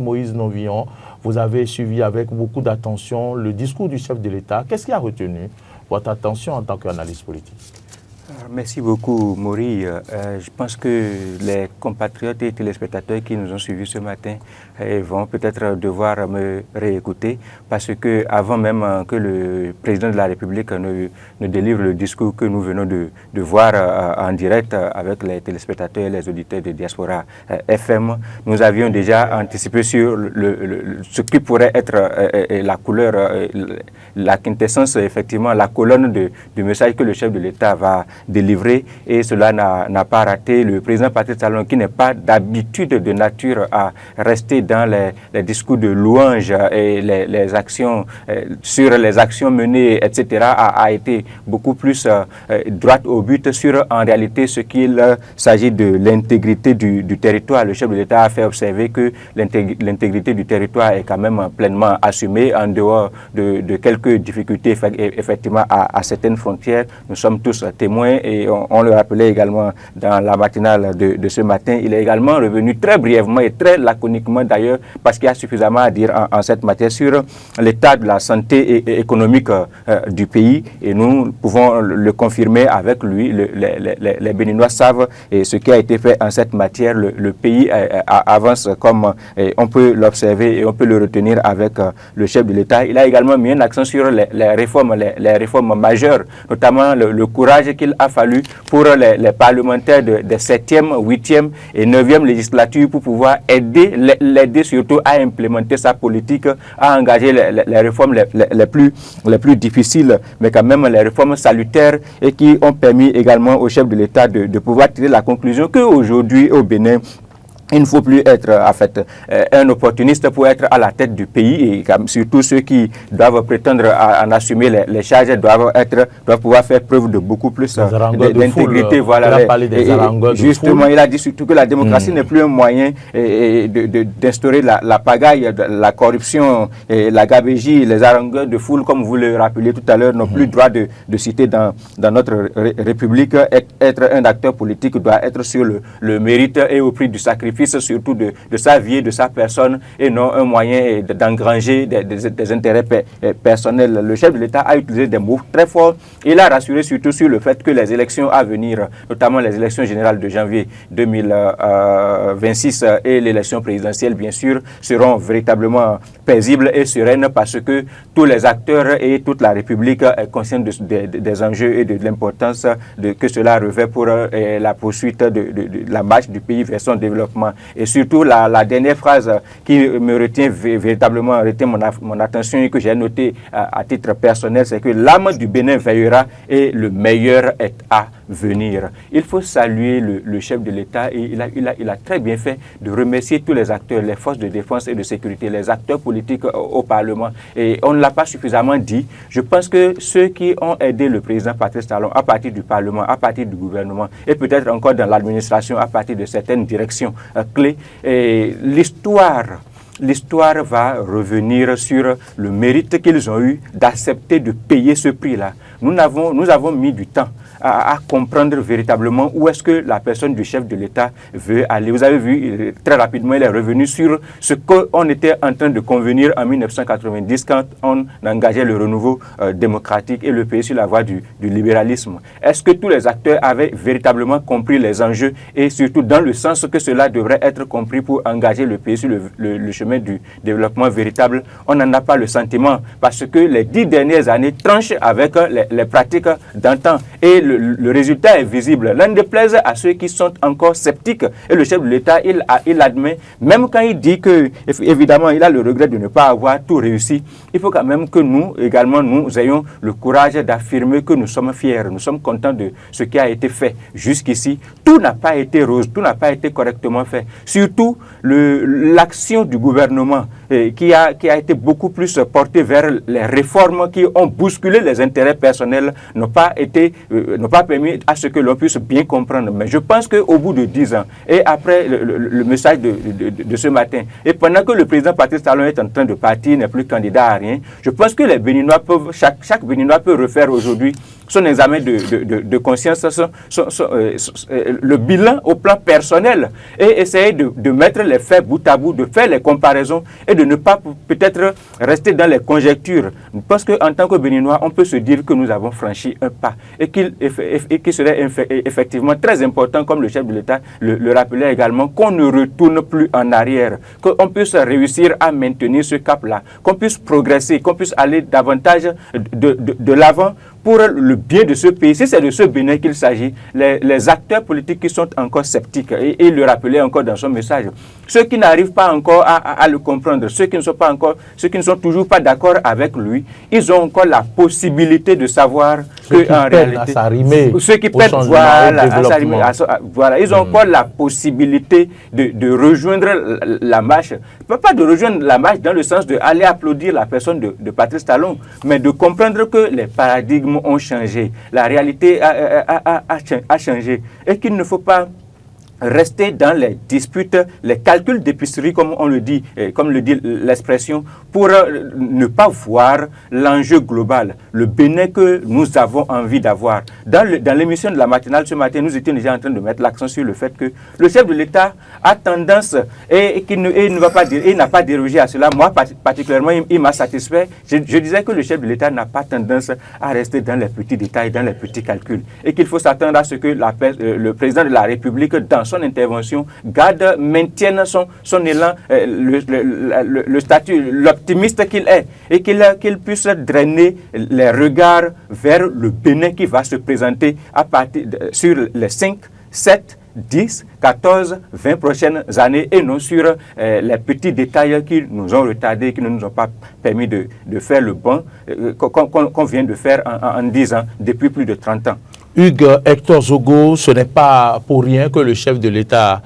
Moïse Novillon, vous avez suivi avec beaucoup d'attention le discours du chef de l'État. Qu'est-ce qui a retenu votre attention en tant qu'analyste politique? Merci beaucoup, Maury. Je pense que les compatriotes et téléspectateurs qui nous ont suivis ce matin vont peut-être devoir me réécouter parce que avant même que le président de la République ne délivre le discours que nous venons de voir en direct avec les téléspectateurs et les auditeurs de Diaspora FM, nous avions déjà anticipé sur ce qui pourrait être la couleur, la quintessence, effectivement, la colonne du message que le chef de l'État va délivré et cela n'a pas raté. Le président Patrice Talon, qui n'est pas d'habitude de nature à rester dans les discours de louange et les actions sur les actions menées, etc., a été beaucoup plus droite au but sur en réalité ce qu'il s'agit de l'intégrité du territoire. Le chef de l'État a fait observer que l'intégrité du territoire est quand même pleinement assumée en dehors de quelques difficultés effectivement à certaines frontières. Nous sommes tous témoins et on le rappelait également dans la matinale de ce matin. Il est également revenu très brièvement et très laconiquement d'ailleurs parce qu'il y a suffisamment à dire en cette matière sur l'état de la santé économique du pays et nous pouvons le confirmer avec lui. Les Béninois savent et ce qui a été fait en cette matière. Le pays avance comme on peut l'observer et on peut le retenir avec le chef de l'État. Il a également mis un accent sur les réformes majeures, notamment le courage qu'il a fallu pour les parlementaires des 7e, 8e et 9e législatures pour pouvoir l'aider surtout à implémenter sa politique, à engager les réformes les plus difficiles, mais quand même les réformes salutaires et qui ont permis également au chef de l'État de pouvoir tirer la conclusion qu'aujourd'hui au Bénin, il ne faut plus être en fait un opportuniste pour être à la tête du pays et surtout ceux qui doivent prétendre à en assumer les charges doivent pouvoir faire preuve de beaucoup plus d'intégrité. Voilà. Il a parlé des harangueurs de justement, foule. Il a dit surtout que la démocratie n'est plus un moyen d'instaurer la pagaille, la corruption, la gabegie. Les harangueurs de foule, comme vous le rappeliez tout à l'heure, n'ont plus droit de citer dans notre République. Être un acteur politique doit être sur le mérite et au prix du sacrifice surtout de sa vie et de sa personne et non un moyen d'engranger des intérêts personnels. Le chef de l'État a utilisé des mots très forts. Il a rassuré surtout sur le fait que les élections à venir, notamment les élections générales de janvier 2026 et l'élection présidentielle, bien sûr, seront véritablement paisibles et sereines parce que tous les acteurs et toute la République est consciente des enjeux et de l'importance que cela revêt pour la poursuite de la marche du pays vers son développement. Et surtout, la dernière phrase qui me retient véritablement mon attention et que j'ai notée à titre personnel, c'est que l'âme du Bénin veillera et le meilleur est à venir. Il faut saluer le chef de l'État et il a très bien fait de remercier tous les acteurs, les forces de défense et de sécurité, les acteurs politiques au Parlement. Et on ne l'a pas suffisamment dit. Je pense que ceux qui ont aidé le président Patrice Talon à partir du Parlement, à partir du gouvernement et peut-être encore dans l'administration à partir de certaines directions clés, l'histoire va revenir sur le mérite qu'ils ont eu d'accepter de payer ce prix-là. Nous avons mis du temps à comprendre véritablement où est-ce que la personne du chef de l'État veut aller. Vous avez vu, très rapidement, il est revenu sur ce qu'on était en train de convenir en 1990 quand on engageait le renouveau démocratique et le pays sur la voie du libéralisme. Est-ce que tous les acteurs avaient véritablement compris les enjeux et surtout dans le sens que cela devrait être compris pour engager le pays sur le chemin du développement véritable? On n'en a pas le sentiment parce que les 10 dernières années tranchent avec les pratiques d'antan et le résultat est visible. L'un déplaise à ceux qui sont encore sceptiques et le chef de l'État, il admet, même quand il dit que, évidemment, il a le regret de ne pas avoir tout réussi, il faut quand même que nous, également, nous ayons le courage d'affirmer que nous sommes fiers, nous sommes contents de ce qui a été fait jusqu'ici. Tout n'a pas été rose, tout n'a pas été correctement fait. Surtout, l'action du gouvernement qui a été beaucoup plus portée vers les réformes qui ont bousculé les intérêts personnels n'ont pas permis à ce que l'on puisse bien comprendre. Mais je pense qu'au bout de 10 ans, et après le message de ce matin, et pendant que le président Patrice Talon est en train de partir, n'est plus candidat à rien, je pense que les Béninois peuvent, chaque Béninois peut refaire aujourd'hui son examen de conscience, le bilan au plan personnel et essayer de mettre les faits bout à bout, de faire les comparaisons et de ne pas peut-être rester dans les conjectures. Parce qu'en tant que Béninois, on peut se dire que nous avons franchi un pas et qu'il serait effectivement très important, comme le chef de l'État le rappelait également, qu'on ne retourne plus en arrière, qu'on puisse réussir à maintenir ce cap-là, qu'on puisse progresser, qu'on puisse aller davantage de l'avant pour le bien de ce pays. Si c'est de ce Bénin qu'il s'agit, les acteurs politiques qui sont encore sceptiques, et il le rappelait encore dans son message, ceux qui n'arrivent pas encore à le comprendre, ceux qui ne sont toujours pas d'accord avec lui, ils ont encore la possibilité de savoir que en réalité, ceux qui peinent voilà, ils ont encore la possibilité de rejoindre la marche, pas de rejoindre la marche dans le sens d'aller applaudir la personne de Patrice Talon, mais de comprendre que les paradigmes ont changé, la réalité a changé et qu'il ne faut pas rester dans les disputes, les calculs d'épicerie, comme on le dit, comme le dit l'expression, pour ne pas voir l'enjeu global, le Bénin que nous avons envie d'avoir. Dans l'émission de la matinale ce matin, nous étions déjà en train de mettre l'accent sur le fait que le chef de l'État a tendance, et qu'il ne va pas dire, il n'a pas dérogé à cela. Moi, particulièrement, il m'a satisfait. Je disais que le chef de l'État n'a pas tendance à rester dans les petits détails, dans les petits calculs, et qu'il faut s'attendre à ce que le président de la République, dans son intervention, maintienne son élan, le statut, l'optimiste qu'il est, et qu'il puisse drainer les regards vers le Bénin qui va se présenter sur les 5, 7, 10, 14, 20 prochaines années et non sur les petits détails qui nous ont retardés, qui ne nous ont pas permis de faire le bond qu'on vient de faire en 10 ans, depuis plus de 30 ans. Hugues Hector Zogo, ce n'est pas pour rien que le chef de l'État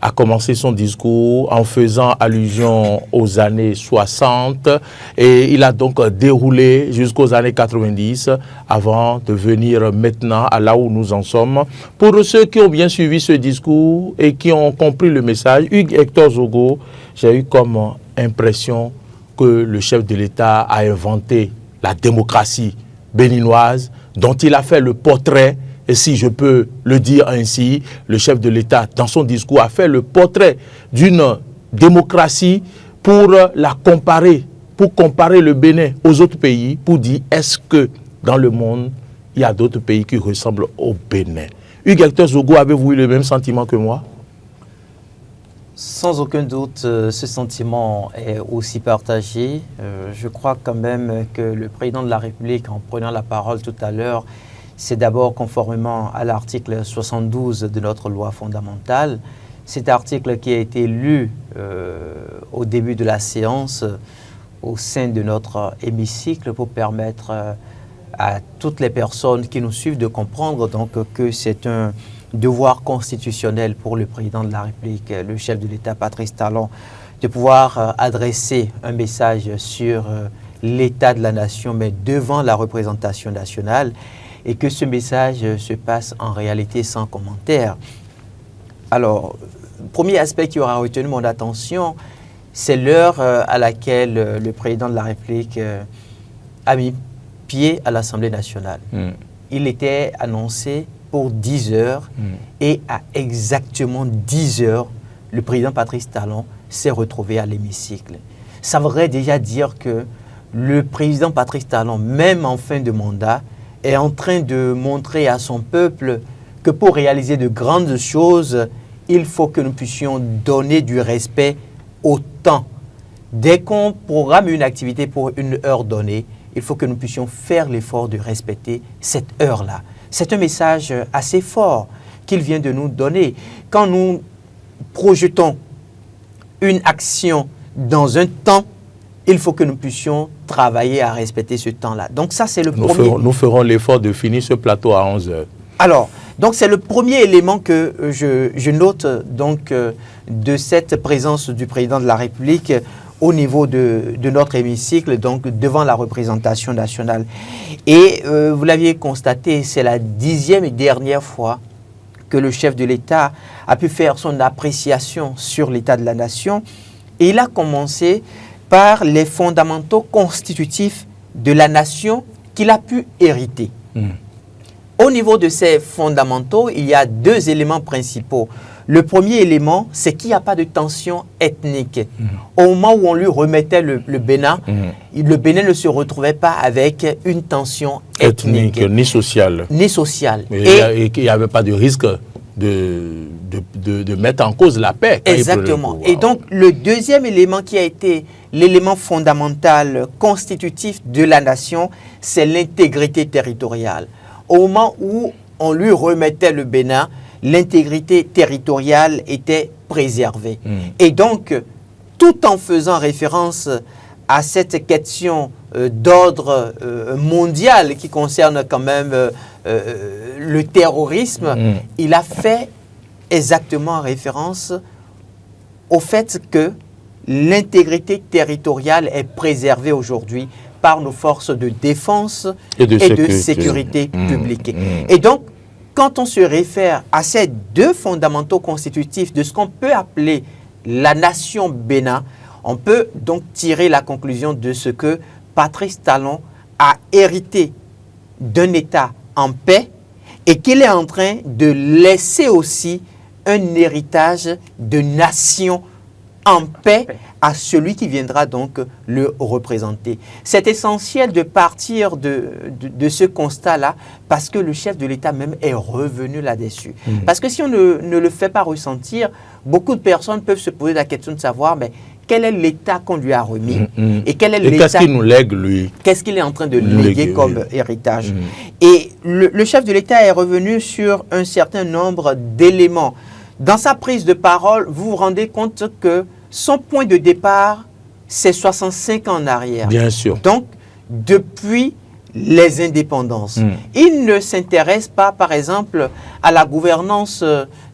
a commencé son discours en faisant allusion aux années 60 et il a donc déroulé jusqu'aux années 90 avant de venir maintenant à là où nous en sommes. Pour ceux qui ont bien suivi ce discours et qui ont compris le message, Hugues Hector Zogo, j'ai eu comme impression que le chef de l'État a inventé la démocratie béninoise dont il a fait le portrait. Et si je peux le dire ainsi, le chef de l'État, dans son discours, a fait le portrait d'une démocratie pour la comparer, pour comparer le Bénin aux autres pays, pour dire est-ce que dans le monde, il y a d'autres pays qui ressemblent au Bénin. Hugues Hector Zogo, avez-vous eu le même sentiment que moi? Sans aucun doute, ce sentiment est aussi partagé. Je crois quand même que le président de la République, en prenant la parole tout à l'heure, c'est d'abord conformément à l'article 72 de notre loi fondamentale. Cet article qui a été lu au début de la séance au sein de notre hémicycle pour permettre à toutes les personnes qui nous suivent de comprendre donc que c'est un devoir constitutionnel pour le président de la République, le chef de l'État Patrice Talon, de pouvoir adresser un message sur l'état de la nation, mais devant la représentation nationale, et que ce message se passe en réalité sans commentaire. Alors, le premier aspect qui aura retenu mon attention, c'est l'heure à laquelle le président de la République a mis pied à l'Assemblée nationale. Il était annoncé pour 10 heures et à exactement 10 heures, le président Patrice Talon s'est retrouvé à l'hémicycle. Ça voudrait déjà dire que le président Patrice Talon, même en fin de mandat, est en train de montrer à son peuple que pour réaliser de grandes choses, il faut que nous puissions donner du respect au temps. Dès qu'on programme une activité pour une heure donnée, il faut que nous puissions faire l'effort de respecter cette heure-là. C'est un message assez fort qu'il vient de nous donner. Quand nous projetons une action dans un temps, il faut que nous puissions travailler à respecter ce temps-là. Donc ça, c'est le premier. Nous ferons l'effort de finir ce plateau à 11 heures. Alors, donc c'est le premier élément que je note donc, de cette présence du président de la République au niveau de notre hémicycle, donc devant la représentation nationale. Et vous l'aviez constaté, c'est la 10e et dernière fois que le chef de l'État a pu faire son appréciation sur l'état de la nation. Et il a commencé par les fondamentaux constitutifs de la nation qu'il a pu hériter. Au niveau de ces fondamentaux, il y a deux éléments principaux. Le premier élément, c'est qu'il n'y a pas de tension ethnique. Au moment où on lui remettait le Bénin, le Bénin ne se retrouvait pas avec une tension ethnique. Ni sociale. Ni sociale. Et il n'y avait pas de risque de mettre en cause la paix. Exactement. Et donc, le deuxième élément qui a été l'élément fondamental constitutif de la nation, c'est l'intégrité territoriale. Au moment où on lui remettait le Bénin, l'intégrité territoriale était préservée. Et donc, tout en faisant référence à cette question d'ordre mondial qui concerne quand même le terrorisme, il a fait exactement référence au fait que l'intégrité territoriale est préservée aujourd'hui par nos forces de défense et de sécurité publique. Et donc, quand on se réfère à ces deux fondamentaux constitutifs de ce qu'on peut appeler la nation Bénin, on peut donc tirer la conclusion de ce que Patrice Talon a hérité d'un État en paix et qu'il est en train de laisser aussi un héritage de nation en paix à celui qui viendra donc le représenter. C'est essentiel de partir de ce constat-là parce que le chef de l'État même est revenu là-dessus. Parce que si on ne le fait pas ressentir, beaucoup de personnes peuvent se poser la question de savoir mais quel est l'État qu'on lui a remis et quel est l'État, qu'est-ce qu'il nous lègue, lui? Qu'est-ce qu'il est en train de léguer comme héritage? Et le chef de l'État est revenu sur un certain nombre d'éléments. Dans sa prise de parole, vous vous rendez compte que son point de départ, c'est 65 ans en arrière. Bien sûr. Donc, depuis les indépendances. Il ne s'intéresse pas, par exemple, à la gouvernance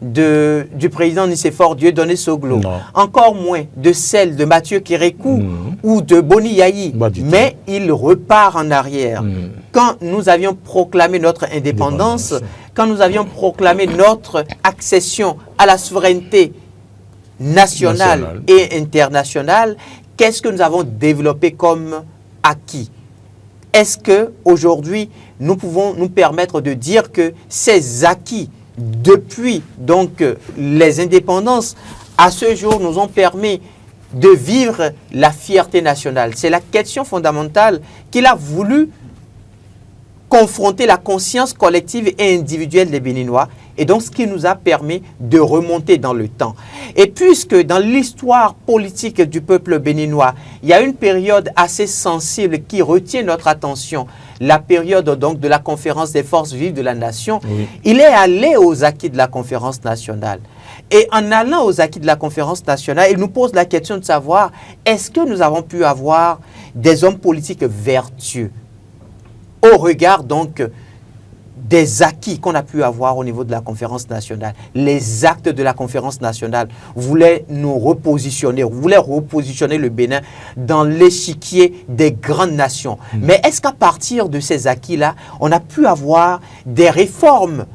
du président Nicéphore Dieudonné Soglo. Non. Encore moins de celle de Mathieu Kérékou ou de Boni Yayi. Mais il repart en arrière. Quand nous avions proclamé notre indépendance, quand nous avions proclamé notre accession à la souveraineté nationale et internationale, qu'est-ce que nous avons développé comme acquis? Est-ce qu'aujourd'hui, nous pouvons nous permettre de dire que ces acquis, depuis donc les indépendances, à ce jour, nous ont permis de vivre la fierté nationale? C'est la question fondamentale qu'il a voulu confronter la conscience collective et individuelle des Béninois, et donc ce qui nous a permis de remonter dans le temps. Et puisque dans l'histoire politique du peuple béninois, il y a une période assez sensible qui retient notre attention, la période donc de la conférence des forces vives de la nation, il est allé aux acquis de la conférence nationale. Et en allant aux acquis de la conférence nationale, il nous pose la question de savoir, est-ce que nous avons pu avoir des hommes politiques vertueux au regard donc des acquis qu'on a pu avoir au niveau de la conférence nationale? Les actes de la conférence nationale voulaient nous repositionner, voulaient repositionner le Bénin dans l'échiquier des grandes nations. Mais est-ce qu'à partir de ces acquis-là, on a pu avoir des réformes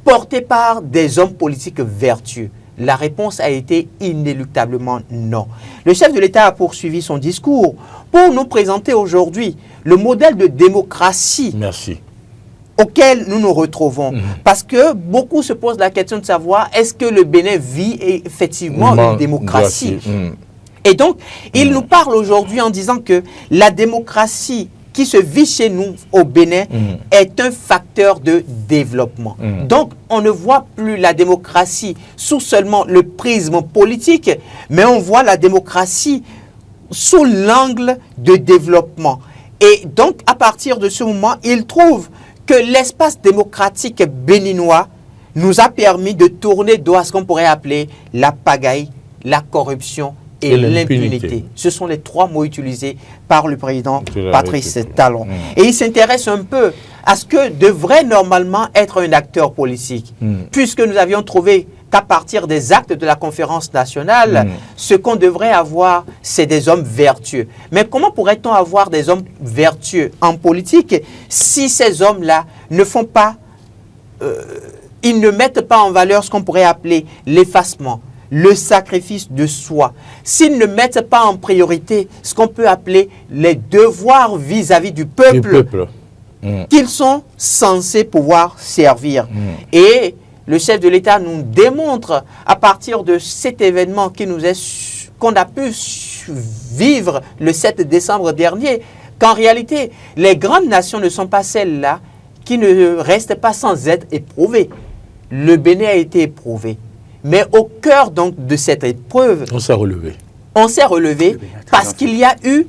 portées par des hommes politiques vertueux? La réponse a été inéluctablement non. Le chef de l'État a poursuivi son discours pour nous présenter aujourd'hui le modèle de démocratie auquel nous nous retrouvons. Parce que beaucoup se posent la question de savoir est-ce que le Bénin vit effectivement une démocratie. Et donc, il nous parle aujourd'hui en disant que la démocratie qui se vit chez nous au Bénin est un facteur de développement. Donc, on ne voit plus la démocratie sous seulement le prisme politique, mais on voit la démocratie sous l'angle de développement. Et donc, à partir de ce moment, il trouve que l'espace démocratique béninois nous a permis de tourner dos à ce qu'on pourrait appeler la pagaille, la corruption et l'impunité. Ce sont les trois mots utilisés par le président Patrice Talon. Et il s'intéresse un peu à ce que devrait normalement être un acteur politique, puisque nous avions trouvé qu'à partir des actes de la conférence nationale, ce qu'on devrait avoir, c'est des hommes vertueux. Mais comment pourrait-on avoir des hommes vertueux en politique si ces hommes-là ne font pas, ils ne mettent pas en valeur ce qu'on pourrait appeler l'effacement, le sacrifice de soi, s'ils ne mettent pas en priorité ce qu'on peut appeler les devoirs vis-à-vis du peuple. qu'ils sont censés pouvoir servir. Et le chef de l'État nous démontre, à partir de cet événement qu'on a pu vivre le 7 décembre dernier, qu'en réalité, les grandes nations ne sont pas celles-là qui ne restent pas sans être éprouvées. Le Bénin a été éprouvé. Mais au cœur donc de cette épreuve, on s'est relevé. On s'est relevé parce qu'il y a eu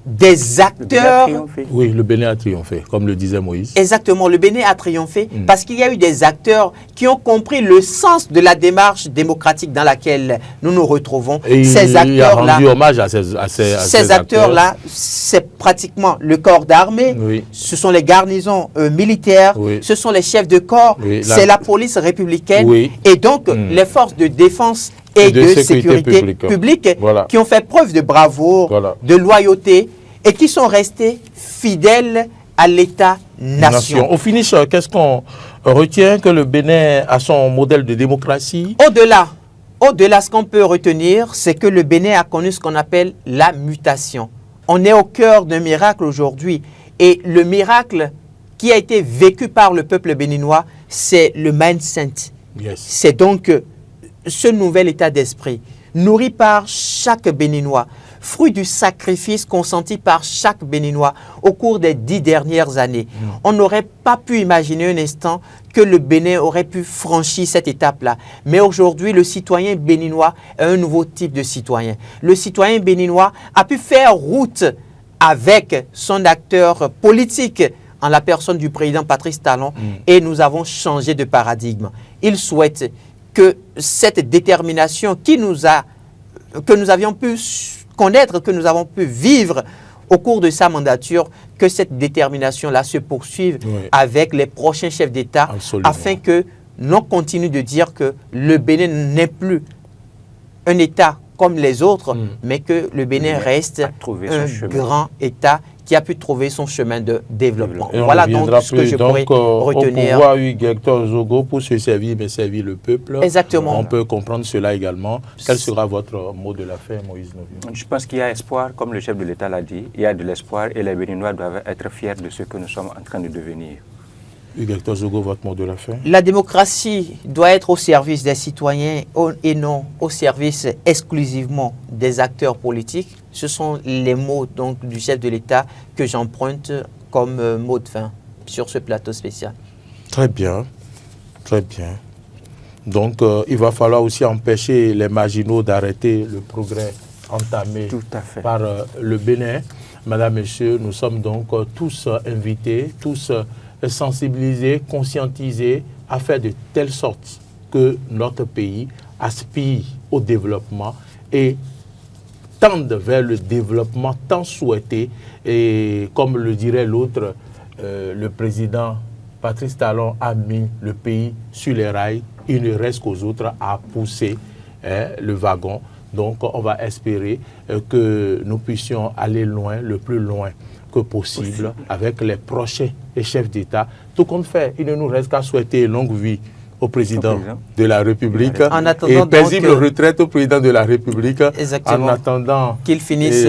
des acteurs. Oui, le Bénin a triomphé, comme le disait Moïse. Exactement, le Bénin a triomphé parce qu'il y a eu des acteurs qui ont compris le sens de la démarche démocratique dans laquelle nous nous retrouvons. Et ces acteurs-là, rendu hommage à ces acteurs-là, c'est pratiquement le corps d'armée, ce sont les garnisons militaires, ce sont les chefs de corps, c'est la police républicaine et donc les forces de défense et de sécurité publique qui ont fait preuve de bravoure, de loyauté et qui sont restés fidèles à l'État-nation. Au finish, qu'est-ce qu'on retient que le Bénin a son modèle de démocratie? Au-delà, ce qu'on peut retenir, c'est que le Bénin a connu ce qu'on appelle la mutation. On est au cœur d'un miracle aujourd'hui et le miracle qui a été vécu par le peuple béninois, c'est le mindset. C'est donc ce nouvel état d'esprit, nourri par chaque Béninois, fruit du sacrifice consenti par chaque Béninois au cours des 10 dernières années. On n'aurait pas pu imaginer un instant que le Bénin aurait pu franchir cette étape-là. Mais aujourd'hui, le citoyen béninois est un nouveau type de citoyen. Le citoyen béninois a pu faire route avec son acteur politique en la personne du président Patrice Talon et nous avons changé de paradigme. Il souhaite que cette détermination que nous avions pu connaître, que nous avons pu vivre au cours de sa mandature, que cette détermination-là se poursuive avec les prochains chefs d'État afin que l'on continue de dire que le Bénin n'est plus un État comme les autres, mais que le Bénin reste un grand État qui a pu trouver son chemin de développement. Voilà donc ce que je pourrais retenir. Au pouvoir, Hector Zogo, pour se servir, mais servir le peuple. Exactement. On peut comprendre cela également. Quel sera votre mot de la fin, Moïse Novio? Je pense qu'il y a espoir, comme le chef de l'État l'a dit, il y a de l'espoir et les Béninois doivent être fiers de ce que nous sommes en train de devenir. Hector Zogo, votre mot de la fin? La démocratie doit être au service des citoyens et non au service exclusivement des acteurs politiques. Ce sont les mots donc, du chef de l'État que j'emprunte comme mot de fin sur ce plateau spécial. Très bien, très bien. Donc, il va falloir aussi empêcher les marginaux d'arrêter le progrès entamé par le Bénin. Madame, Messieurs, nous sommes donc tous invités, tous sensibilisés, conscientisés, à faire de telle sorte que notre pays aspire au développement et tende vers le développement tant souhaité. Et comme le dirait l'autre, le président Patrice Talon a mis le pays sur les rails. Il ne reste qu'aux autres à pousser le wagon. Donc, on va espérer que nous puissions aller loin, le plus loin que possible, avec les prochains chefs d'État. Tout compte fait, il ne nous reste qu'à souhaiter longue vie au président de la République et paisible retraite au président de la République. Exactement. En attendant qu'il finisse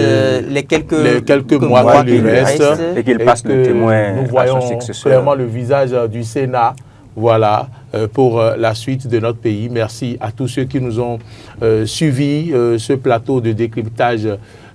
les quelques mois qui lui restent et qu'il passe le témoin. Nous voyons clairement le visage du Sénat. Voilà, pour la suite de notre pays. Merci à tous ceux qui nous ont suivis. Ce plateau de décryptage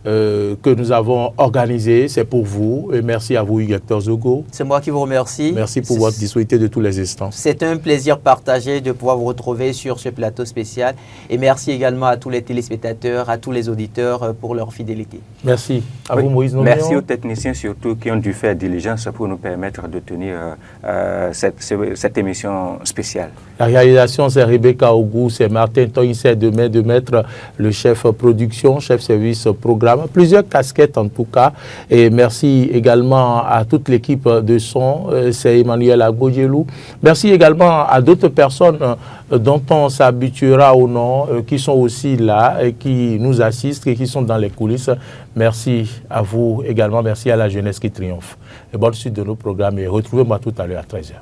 que nous avons organisé, c'est pour vous. Et merci à vous, Hector Zogo. C'est moi qui vous remercie. Merci pour votre disponibilité de tous les instants. C'est un plaisir partagé de pouvoir vous retrouver sur ce plateau spécial. Et merci également à tous les téléspectateurs, à tous les auditeurs pour leur fidélité. Merci. À vous, Moïse Novio. Merci aux techniciens surtout qui ont dû faire diligence pour nous permettre de tenir cette émission spéciale. La réalisation, c'est Rebecca Ogou, c'est Martin Toy, c'est de mettre le chef production, chef service programme. Plusieurs casquettes en tout cas. Et merci également à toute l'équipe de son, c'est Emmanuel Agodjelou. Merci également à d'autres personnes dont on s'habituera au nom, qui sont aussi là et qui nous assistent et qui sont dans les coulisses. Merci à vous également. Merci à la jeunesse qui triomphe. Et bonne suite de nos programmes et retrouvez-moi tout à l'heure à 13h.